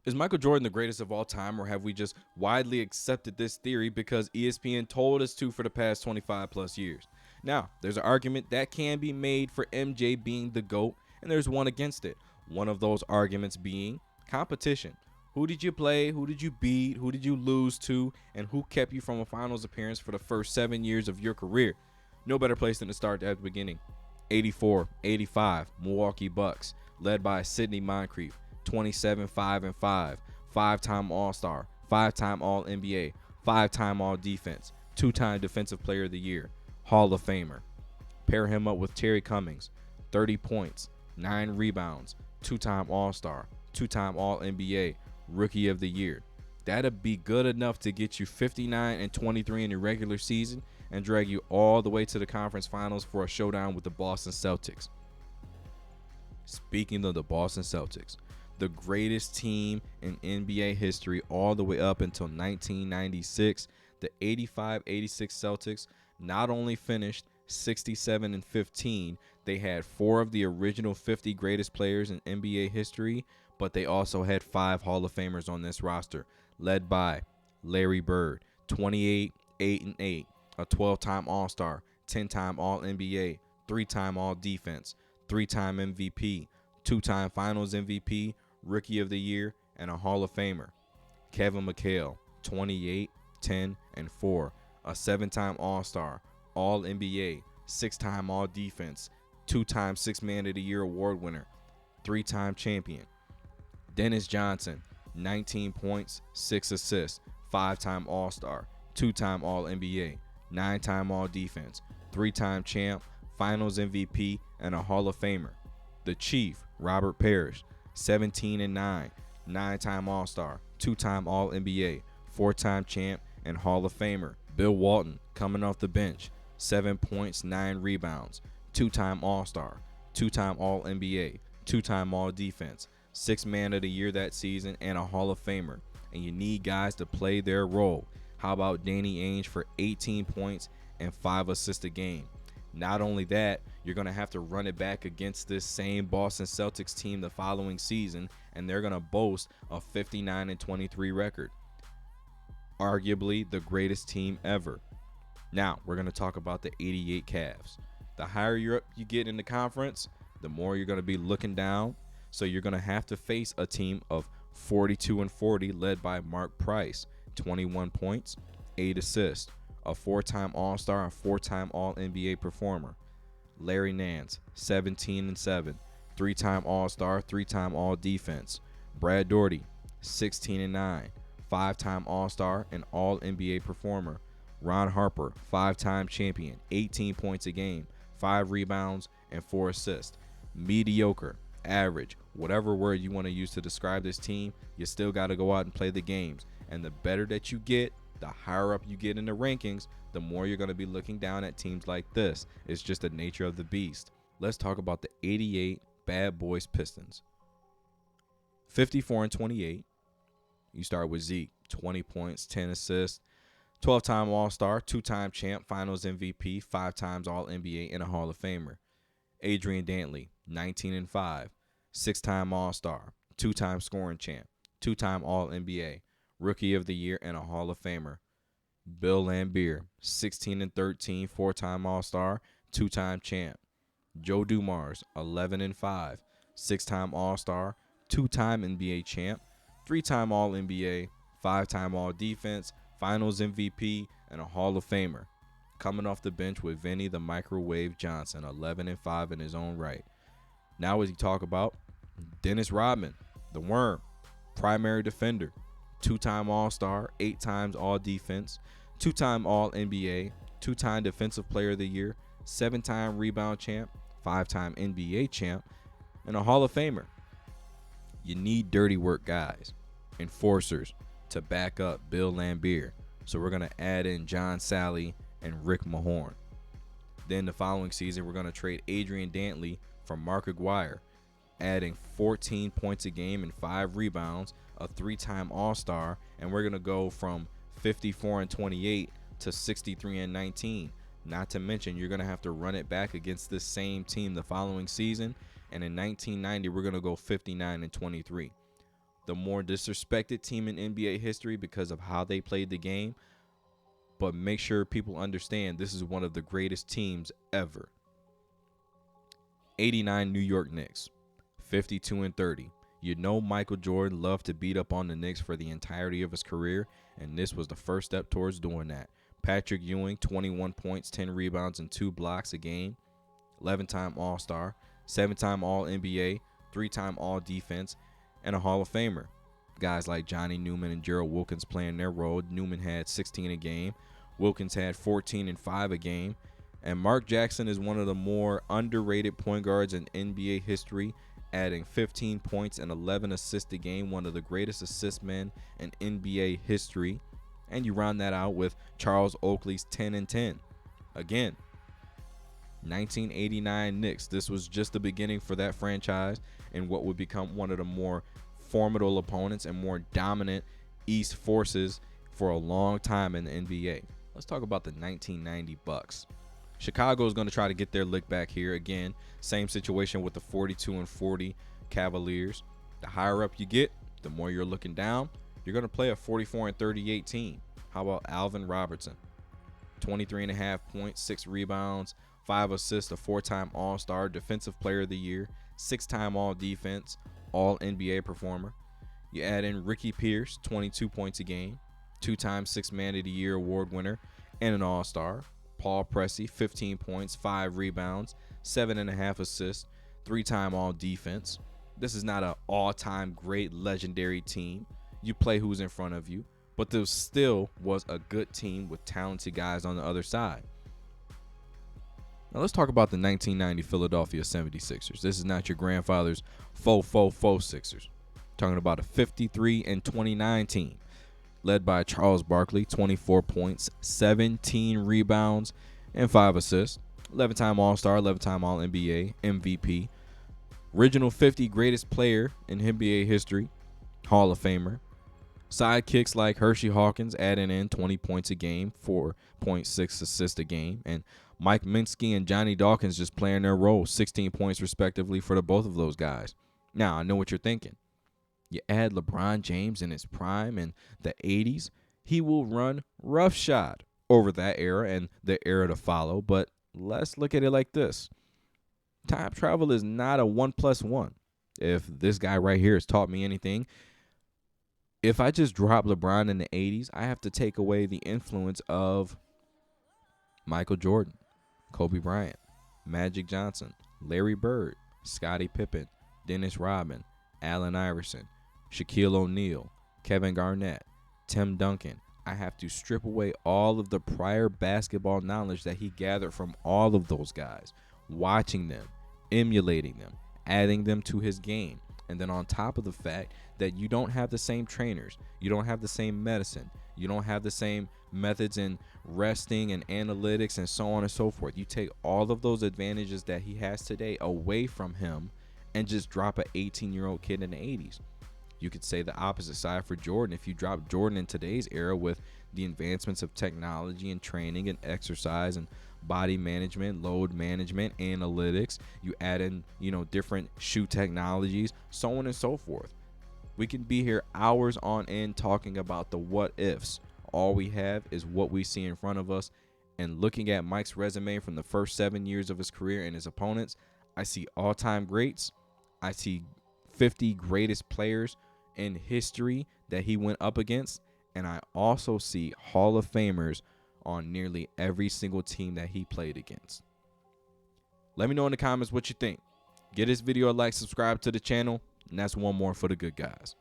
Is Michael Jordan the greatest of all time, or have we just widely accepted this theory because ESPN told us to for the past 25 plus years? Now, there's an argument that can be made for MJ being the GOAT, and there's one against it. One of those arguments being competition. Who did you play? Who did you beat? Who did you lose to? And who kept you from a finals appearance for the first 7 years of your career? No better place than to start at the beginning. 84-85 Milwaukee Bucks, led by Sidney Moncrief. 27-5-5, 5-time All-Star, 5-time All-NBA, 5-time All-Defense, 2-time Defensive Player of the Year, Hall of Famer. Pair him up with Terry Cummings, 30 points, 9 rebounds, 2-time All-Star, 2-time All-NBA, Rookie of the Year. That'd be good enough to get you 59-23 in the regular season and drag you all the way to the conference finals for a showdown with the Boston Celtics. Speaking of the Boston Celtics, the greatest team in NBA history all the way up until 1996, the 85-86 Celtics not only finished 67-15, they had 4 of the original 50 greatest players in NBA history, but they also had 5 Hall of Famers on this roster, led by Larry Bird, 28-8-8, a 12-time All-Star, 10-time All-NBA, 3-time All-Defense, 3-time MVP, 2-time Finals MVP, Rookie of the Year, and a Hall of Famer. Kevin McHale, 28-10-4, a 7-time All-Star, All-NBA, 6-time All-Defense, 2-time Six-Man of the Year award winner, 3-time champion. Dennis Johnson, 19 points, 6 assists, 5-time All-Star, 2-time All-NBA, 9-time All-Defense, 3-time champ, Finals MVP, and a Hall of Famer. The Chief, Robert Parrish, 17-9, 9-time All-Star, 2-time All-NBA, 4-time champ, and Hall of Famer. Bill Walton, coming off the bench, 7 points, 9 rebounds, 2-time All-Star, 2-time All-NBA, 2-time All-Defense, 6th Man of the Year that season, and a Hall of Famer. And you need guys to play their role. How about Danny Ainge for 18 points and 5 assists a game? Not only that, you're going to have to run it back against this same Boston Celtics team the following season, and they're going to boast a 59-23 record. Arguably the greatest team ever. Now, we're going to talk about the 88 Cavs. The higher you get in the conference, the more you're going to be looking down. So you're going to have to face a team of 42-40 led by Mark Price, 21 points, 8 assists, a 4-time All-Star and 4-time All-NBA performer. Larry Nance, 17-7, 3-time All-Star, 3-time All-Defense. Brad Daugherty, 16-9, 5-time All-Star and All-NBA performer. Ron Harper, 5-time champion, 18 points a game, 5 rebounds, and 4 assists. Mediocre, average, whatever word you want to use to describe this team, you still got to go out and play the games. And the better that you get, the higher up you get in the rankings, the more you're going to be looking down at teams like this. It's just the nature of the beast. Let's talk about the 88 Bad Boys Pistons. 54-28. You start with Zeke, 20 points, 10 assists, 12-time All-Star, 2-time champ, Finals MVP, 5 times All-NBA, and a Hall of Famer. Adrian Dantley, 19-5, 6-time All-Star, 2-time scoring champ, 2-time All-NBA, Rookie of the Year, and a Hall of Famer. Bill Laimbeer, 16-13, 4-time All-Star, 2-time champ. Joe Dumars, 11-5, 6-time All-Star, 2-time NBA champ, 3-time All-NBA, 5-time All-Defense, Finals MVP, and a Hall of Famer. Coming off the bench with Vinny the Microwave Johnson, 11-5 in his own right. Now as you talk about Dennis Rodman, the Worm, primary defender, 2-time All-Star, 8 times All-Defense, 2-time All-NBA, 2-time Defensive Player of the Year, 7-time rebound champ, 5-time NBA champ, and a Hall of Famer. You need dirty work guys, enforcers, to back up Bill Laimbeer. So we're going to add in John Sally and Rick Mahorn. Then the following season, we're going to trade Adrian Dantley for Mark Aguirre, adding 14 points a game and 5 rebounds, a 3-time All-Star, and we're going to go from 54-28 to 63-19. Not to mention, you're going to have to run it back against this same team the following season, and in 1990, we're going to go 59-23. the more disrespected team in NBA history because of how they played the game. But make sure people understand this is one of the greatest teams ever. 89 New York Knicks, 52-30. You know Michael Jordan loved to beat up on the Knicks for the entirety of his career, and this was the first step towards doing that. Patrick Ewing, 21 points, 10 rebounds, and 2 blocks a game. 11-time All-Star, 7-time All-NBA, 3-time All-Defense, and a Hall of Famer. Guys like Johnny Newman and Gerald Wilkins playing their role. Newman had 16 a game. Wilkins had 14 and 5 a game. And Mark Jackson is one of the more underrated point guards in NBA history, adding 15 points and 11 assists a game, one of the greatest assist men in NBA history. And you round that out with Charles Oakley's 10 and 10. Again, 1989 Knicks. This was just the beginning for that franchise and what would become one of the more formidable opponents and more dominant East forces for a long time in the NBA. Let's talk about the 1990 Bucks. Chicago is going to try to get their lick back here. Again, same situation with the 42-40 Cavaliers. The higher up you get, the more you're looking down. You're going to play a 44-38 team. How about Alvin Robertson? 23.5 points, 6 rebounds, 5 assists, a 4-time All-Star, Defensive Player of the Year, 6-time All-Defense, All-NBA performer. You add in Ricky Pierce, 22 points a game, 2-time Sixth Man of the Year award winner, and an All-Star. Paul Pressey, 15 points, 5 rebounds, 7.5 assists, 3-time All-Defense. This is not an all-time great legendary team. You play who's in front of you, but there still was a good team with talented guys on the other side. Now let's talk about the 1990 Philadelphia 76ers. This is not your grandfather's faux Sixers. Talking about a 53-29 team led by Charles Barkley, 24 points, 17 rebounds, and 5 assists. 11-time All-Star, 11-time All-NBA, MVP. Original 50 greatest player in NBA history, Hall of Famer. Sidekicks like Hershey Hawkins adding in 20 points a game, 4.6 assists a game, and Mike Minsky and Johnny Dawkins just playing their role, 16 points respectively for the both of those guys. Now, I know what you're thinking. You add LeBron James in his prime in the 80s, he will run roughshod over that era and the era to follow, but let's look at it like this. Time travel is not a 1+1. If this guy right here has taught me anything, if I just drop LeBron in the 80s, I have to take away the influence of Michael Jordan, Kobe Bryant, Magic Johnson, Larry Bird, Scottie Pippen, Dennis Rodman, Allen Iverson, Shaquille O'Neal, Kevin Garnett, Tim Duncan. I have to strip away all of the prior basketball knowledge that he gathered from all of those guys, watching them, emulating them, adding them to his game. And then on top of the fact that you don't have the same trainers, you don't have the same medicine, you don't have the same methods in resting and analytics and so on and so forth. You take all of those advantages that he has today away from him and just drop an 18-year-old kid in the 80s. You could say the opposite side for Jordan. If you drop Jordan in today's era with the advancements of technology and training and exercise and body management, load management, analytics, you add in, different shoe technologies, so on and so forth. We can be here hours on end talking about the what ifs. All we have is what we see in front of us. And looking at Mike's resume from the first 7 years of his career and his opponents, I see all-time greats. I see 50 greatest players in history that he went up against. And I also see Hall of Famers on nearly every single team that he played against. Let me know in the comments what you think. Give this video a like, subscribe to the channel, and that's one more for the good guys.